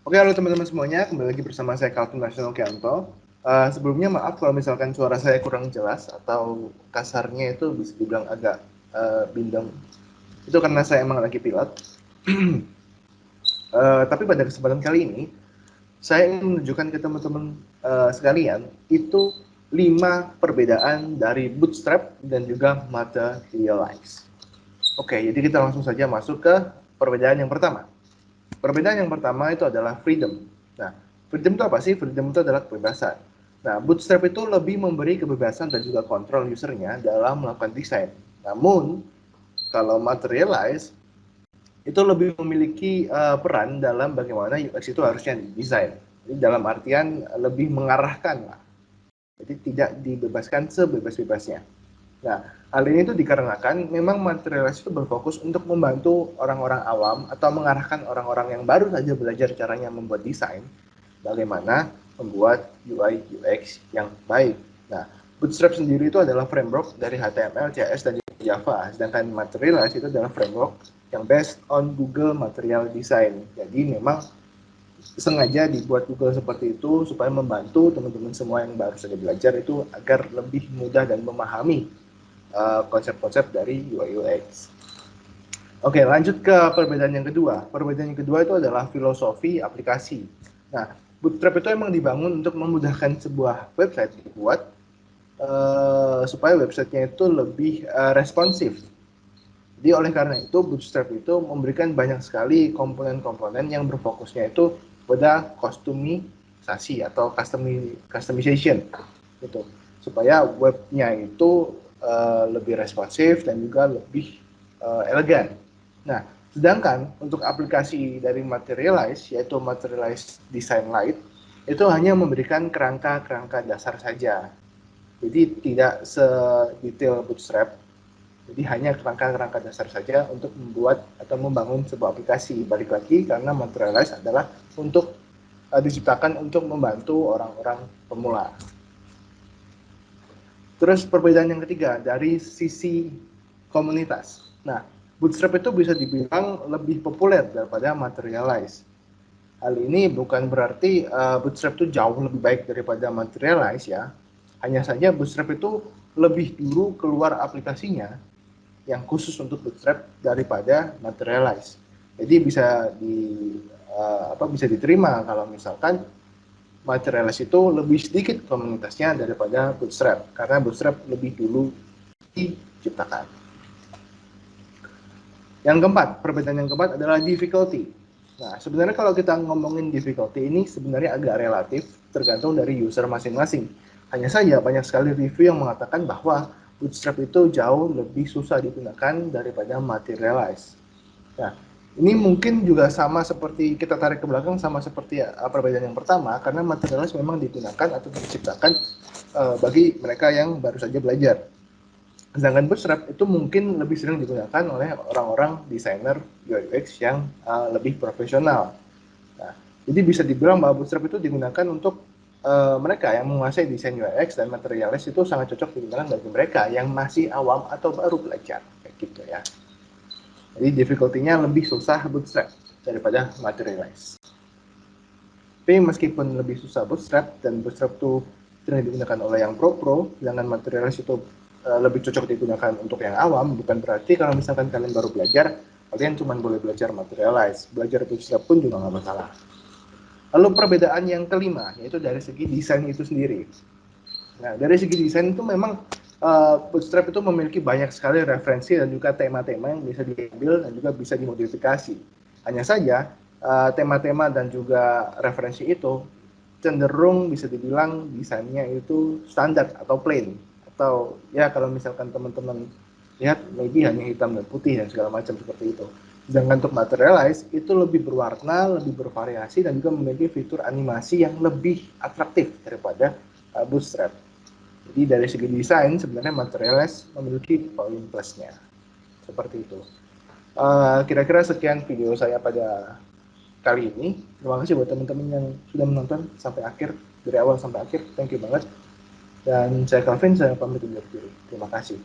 Oke, halo teman-teman semuanya, kembali lagi bersama saya Calvin Nasional-Kianto. Sebelumnya maaf kalau misalkan suara saya kurang jelas atau kasarnya itu bisa dibilang agak bindeng. Itu karena saya emang lagi pilot. Tapi pada kesempatan kali ini, saya ingin menunjukkan ke teman-teman sekalian, itu 5 perbedaan dari bootstrap dan juga materialize. Oke, jadi kita langsung saja masuk ke perbedaan yang pertama. Perbedaan yang pertama itu adalah freedom. Nah, freedom itu apa sih? Freedom itu adalah kebebasan. Nah, Bootstrap itu lebih memberi kebebasan dan juga kontrol usernya dalam melakukan desain. Namun, kalau Materialize itu lebih memiliki peran dalam bagaimana UX itu harusnya didesain. Jadi dalam artian lebih mengarahkan lah. Jadi tidak dibebaskan sebebas-bebasnya. Nah, hal ini itu dikarenakan memang Materialize itu berfokus untuk membantu orang-orang awam atau mengarahkan orang-orang yang baru saja belajar caranya membuat desain, bagaimana membuat UI UX yang baik. Nah, Bootstrap sendiri itu adalah framework dari HTML, CSS, dan Java, sedangkan Materialize itu adalah framework yang based on Google Material Design. Jadi memang sengaja dibuat Google seperti itu supaya membantu teman-teman semua yang baru saja belajar itu agar lebih mudah dan memahami konsep-konsep dari UI UX. Oke, lanjut ke perbedaan yang kedua. Perbedaan yang kedua itu adalah filosofi aplikasi. Nah, Bootstrap itu emang dibangun untuk memudahkan sebuah website dibuat supaya websitenya itu lebih responsif. Jadi oleh karena itu Bootstrap itu memberikan banyak sekali komponen-komponen yang berfokusnya itu pada customisasi atau customization gitu, supaya webnya itu lebih responsif dan juga lebih elegan. Nah, sedangkan untuk aplikasi dari Materialize, yaitu Materialize Design Lite, itu hanya memberikan kerangka-kerangka dasar saja. Jadi tidak sedetail Bootstrap, jadi hanya kerangka-kerangka dasar saja untuk membuat atau membangun sebuah aplikasi. Balik lagi karena Materialize adalah untuk diciptakan untuk membantu orang-orang pemula. Terus perbedaan yang ketiga dari sisi komunitas. Nah, Bootstrap itu bisa dibilang lebih populer daripada Materialize. Hal ini bukan berarti Bootstrap itu jauh lebih baik daripada Materialize ya. Hanya saja Bootstrap itu lebih dulu keluar aplikasinya yang khusus untuk Bootstrap daripada Materialize. Jadi bisa diterima kalau misalkan Materialize itu lebih sedikit komunitasnya daripada Bootstrap karena Bootstrap lebih dulu diciptakan. Yang keempat, perbedaan yang keempat adalah difficulty. Nah, sebenarnya kalau kita ngomongin difficulty ini sebenarnya agak relatif tergantung dari user masing-masing. Hanya saja banyak sekali review yang mengatakan bahwa Bootstrap itu jauh lebih susah digunakan daripada Materialize. Nah, ini mungkin juga sama seperti kita tarik ke belakang sama seperti perbedaan yang pertama karena Materialize memang digunakan atau diciptakan bagi mereka yang baru saja belajar. Sedangkan Bootstrap itu mungkin lebih sering digunakan oleh orang-orang desainer UI UX yang lebih profesional. Nah, jadi bisa dibilang bahwa Bootstrap itu digunakan untuk mereka yang menguasai desain UX dan Materialize itu sangat cocok digunakan bagi mereka yang masih awam atau baru belajar, kayak gitu ya. Jadi difficulty-nya lebih susah Bootstrap daripada Materialize. Tapi meskipun lebih susah Bootstrap dan Bootstrap itu sering digunakan oleh yang pro-pro, sedangkan Materialize itu lebih cocok digunakan untuk yang awam, bukan berarti kalau misalkan kalian baru belajar, kalian cuma boleh belajar Materialize. Belajar Bootstrap pun juga nggak masalah. Lalu perbedaan yang kelima, yaitu dari segi desain itu sendiri. Nah, dari segi desain itu memang Bootstrap itu memiliki banyak sekali referensi dan juga tema-tema yang bisa diambil dan juga bisa dimodifikasi. Hanya saja, tema-tema dan juga referensi itu cenderung bisa dibilang desainnya itu standar atau plain. Atau ya kalau misalkan teman-teman lihat, maybe hanya hitam dan putih dan segala macam seperti itu. Sedangkan untuk Materialize itu lebih berwarna, lebih bervariasi dan juga memiliki fitur animasi yang lebih atraktif daripada Bootstrap. Jadi dari segi desain sebenarnya Materialize memiliki poin plusnya. Seperti itu. Kira-kira sekian video saya pada kali ini. Terima kasih buat teman-teman yang sudah menonton sampai akhir, dari awal sampai akhir. Thank you banget. Dan saya Calvin, saya pamit undur diri. Terima kasih.